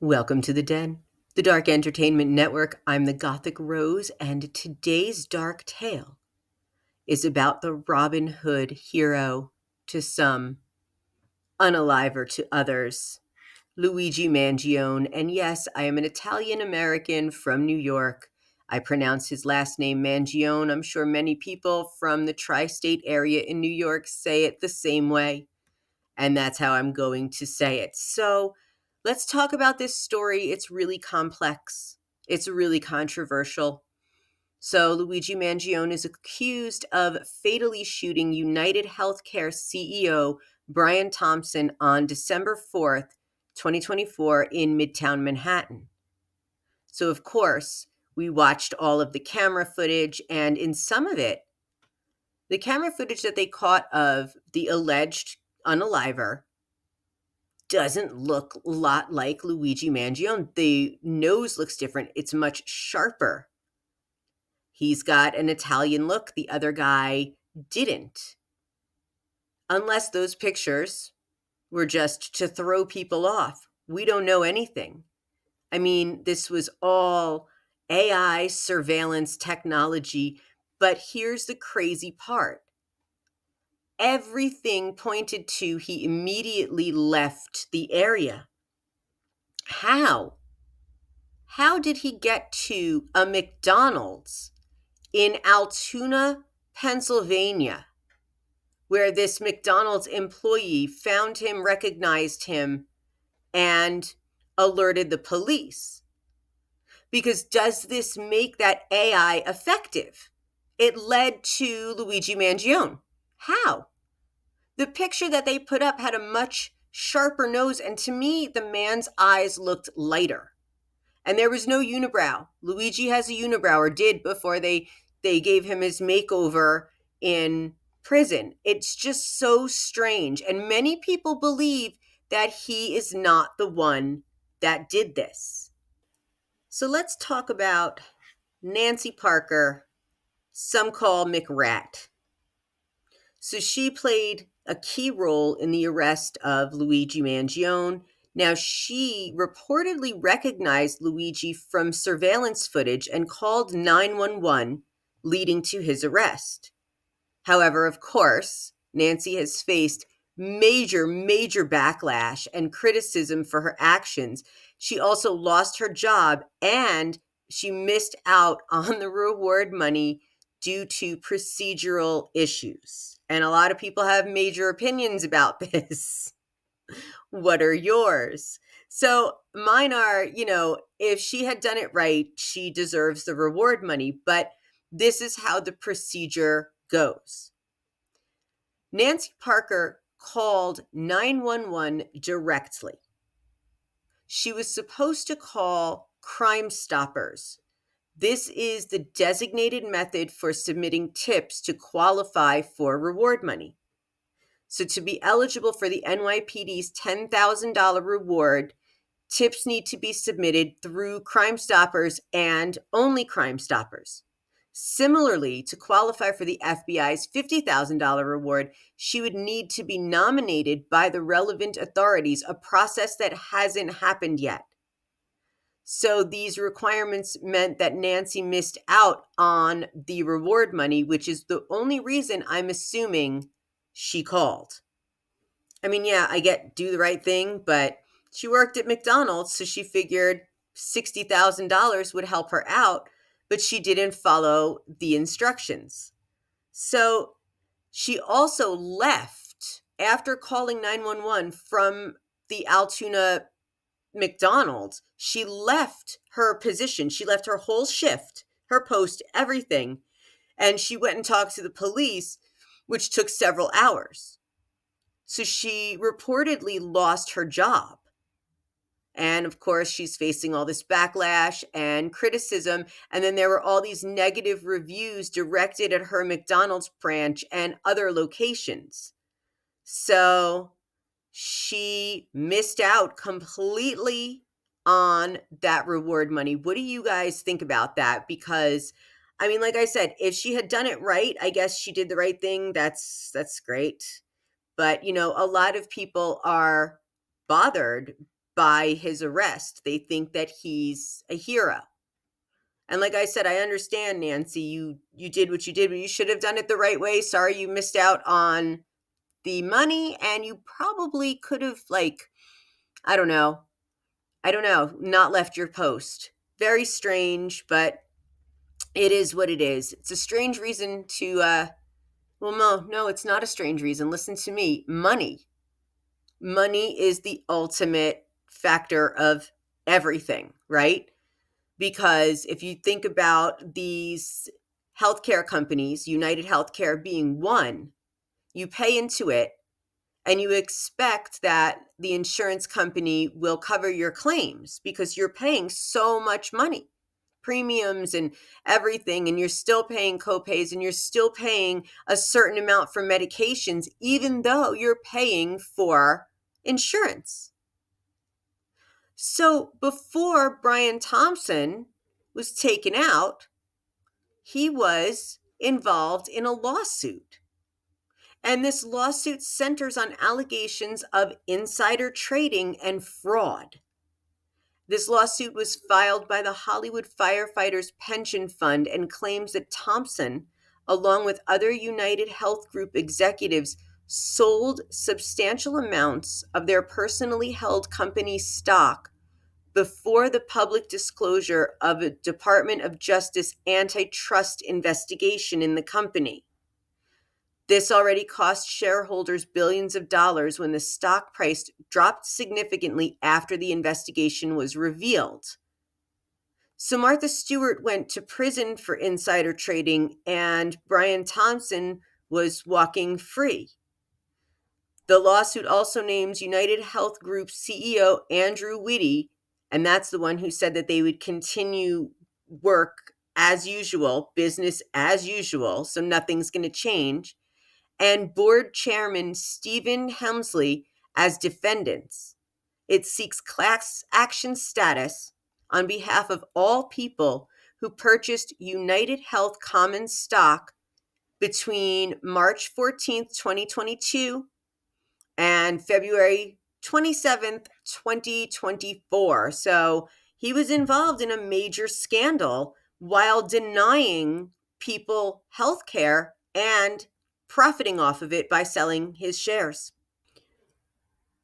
Welcome to the Den, the Dark Entertainment Network. I'm the Gothic Rose, and today's dark tale is about the Robin Hood hero to some, unaliver to others, Luigi Mangione. And yes, I am an Italian American from New York. I pronounce his last name Mangione. I'm sure many people from the tri-state area in New York say it the same way, and that's how I'm going to say it. So let's talk about this story. It's really complex. It's really controversial. So Luigi Mangione is accused of fatally shooting UnitedHealthcare CEO Brian Thompson on December 4th, 2024 in Midtown Manhattan. So of course, we watched all of the camera footage, and in some of it, the camera footage that they caught of the alleged unaliver doesn't look a lot like Luigi Mangione. The nose looks different. It's much sharper. He's got an Italian look. The other guy didn't. Unless those pictures were just to throw people off. We don't know anything. I mean, this was all AI surveillance technology. But here's the crazy part. Everything pointed to he immediately left the area. How? How did he get to a McDonald's in Altoona, Pennsylvania, where this McDonald's employee found him, recognized him, and alerted the police? Because does this make that AI effective? It led to Luigi Mangione. How? The picture that they put up had a much sharper nose, and to me, the man's eyes looked lighter. And there was no unibrow. Luigi has a unibrow, or did before they gave him his makeover in prison. It's just so strange. And many people believe that he is not the one that did this. So let's talk about Nancy Parker, some call McRat. So she played a key role in the arrest of Luigi Mangione. Now, she reportedly recognized Luigi from surveillance footage and called 911, leading to his arrest. However, of course, Nancy has faced major backlash and criticism for her actions. She also lost her job, and she missed out on the reward money due to procedural issues. And a lot of people have major opinions about this. What are yours? So mine are, if she had done it right, she deserves the reward money. But this is how the procedure goes. Nancy Parker called 911 directly. She was supposed to call Crime Stoppers. This is the designated method for submitting tips to qualify for reward money. So to be eligible for the NYPD's $10,000 reward, tips need to be submitted through Crime Stoppers and only Crime Stoppers. Similarly, to qualify for the FBI's $50,000 reward, she would need to be nominated by the relevant authorities, a process that hasn't happened yet. So these requirements meant that Nancy missed out on the reward money, which is the only reason I'm assuming she called. I mean, yeah, I get do the right thing, but she worked at McDonald's, so she figured $60,000 would help her out, but she didn't follow the instructions. So she also left after calling 911 from the Altoona McDonald's. She left her position. She left her whole shift, her post, everything. And she went and talked to the police, which took several hours. So she reportedly lost her job. And of course, she's facing all this backlash and criticism. And then there were all these negative reviews directed at her McDonald's branch and other locations. So she missed out completely on that reward money. What do you guys think about that? Because, I mean, like I said, if she had done it right, I guess she did the right thing. That's great. But, a lot of people are bothered by his arrest. They think that he's a hero. And like I said, I understand, Nancy, you did what you did, but you should have done it the right way. Sorry you missed out on the money, and you probably could have, like, I don't know, not left your post. Very strange, but it is what it is. It's a strange reason to, well, no, it's not a strange reason. Listen to me. Money. Money is the ultimate factor of everything, right? Because if you think about these healthcare companies, UnitedHealthcare being one, you pay into it and you expect that the insurance company will cover your claims because you're paying so much money, premiums and everything, and you're still paying copays and you're still paying a certain amount for medications, even though you're paying for insurance. So before Brian Thompson was taken out, he was involved in a lawsuit. And this lawsuit centers on allegations of insider trading and fraud. This lawsuit was filed by the Hollywood Firefighters Pension Fund and claims that Thompson, along with other United Health Group executives, sold substantial amounts of their personally held company stock before the public disclosure of a Department of Justice antitrust investigation in the company. This already cost shareholders billions of dollars when the stock price dropped significantly after the investigation was revealed. So Martha Stewart went to prison for insider trading, and Brian Thompson was walking free. The lawsuit also names United Health Group CEO Andrew Whitty, and that's the one who said that they would continue work as usual, business as usual, so nothing's going to change, and board chairman Stephen Hemsley as defendants. It seeks class action status on behalf of all people who purchased United Health common stock between March 14th, 2022 and February 27th, 2024. So he was involved in a major scandal while denying people health care and profiting off of it by selling his shares.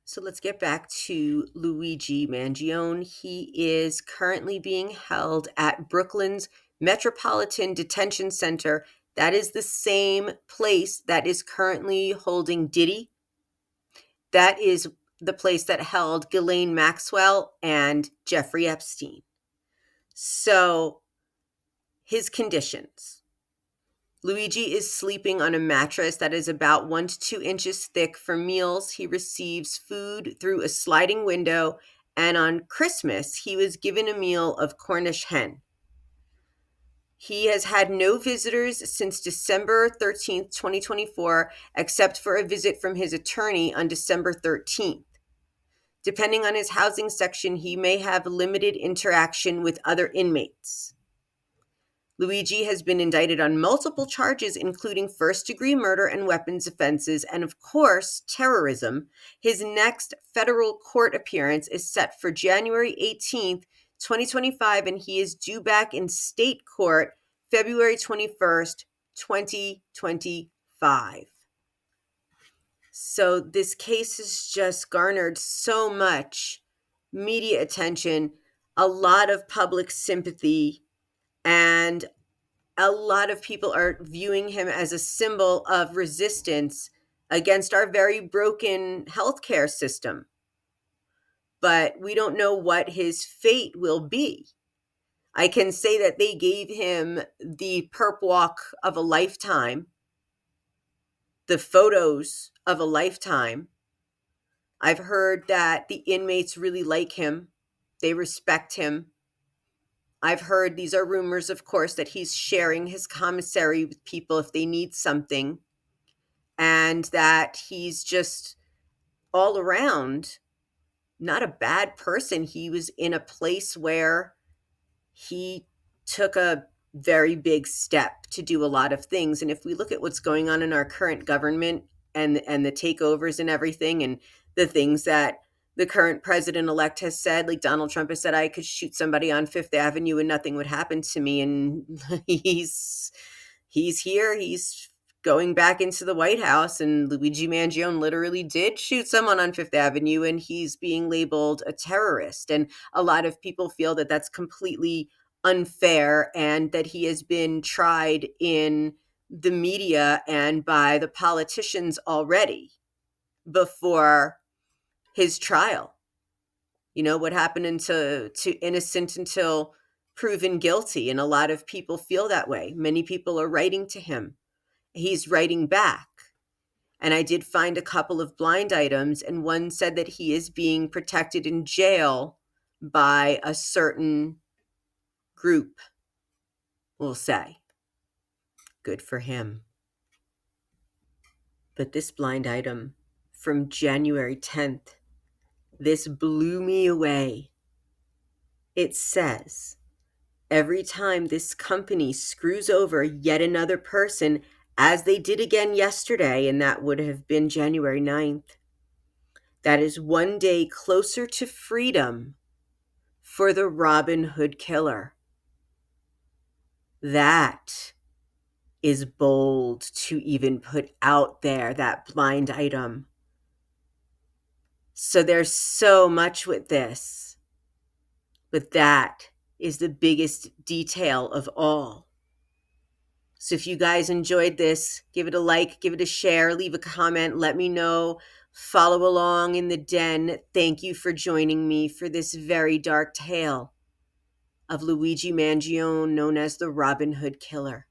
So let's get back to Luigi Mangione. He is currently being held at Brooklyn's Metropolitan Detention Center. That is the same place that is currently holding Diddy. That is the place that held Ghislaine Maxwell and Jeffrey Epstein. So his conditions. Luigi is sleeping on a mattress that is about 1 to 2 inches thick. For meals, he receives food through a sliding window, and on Christmas, he was given a meal of Cornish hen. He has had no visitors since December 13th, 2024, except for a visit from his attorney on December 13th. Depending on his housing section, he may have limited interaction with other inmates. Luigi has been indicted on multiple charges, including first-degree murder and weapons offenses, and of course, terrorism. His next federal court appearance is set for January 18th, 2025, and he is due back in state court February 21st, 2025. So this case has just garnered so much media attention, a lot of public sympathy, and a lot of people are viewing him as a symbol of resistance against our very broken healthcare system. But we don't know what his fate will be. I can say that they gave him the perp walk of a lifetime, the photos of a lifetime. I've heard that the inmates really like him. They respect him. I've heard, these are rumors, of course, that he's sharing his commissary with people if they need something, and that he's just all around not a bad person. He was in a place where he took a very big step to do a lot of things. And if we look at what's going on in our current government and the takeovers and everything, and the things that the current president-elect has said, like Donald Trump has said, I could shoot somebody on Fifth Avenue and nothing would happen to me. And he's here. He's going back into the White House, and Luigi Mangione literally did shoot someone on Fifth Avenue, and he's being labeled a terrorist. And a lot of people feel that that's completely unfair, and that he has been tried in the media and by the politicians already before his trial. You know, what happened to innocent until proven guilty, and a lot of people feel that way. Many people are writing to him. He's writing back. And I did find a couple of blind items, and one said that he is being protected in jail by a certain group, we'll say. Good for him. But this blind item from January 10th, this blew me away. It says, every time this company screws over yet another person, as they did again yesterday, and that would have been January 9th, that is one day closer to freedom for the Robin Hood killer. That is bold to even put out there, that blind item. So there's so much with this, but that is the biggest detail of all. So if you guys enjoyed this, give it a like, give it a share, leave a comment, let me know. Follow along in the den. Thank you for joining me for this very dark tale of Luigi Mangione, known as the Robin Hood Killer.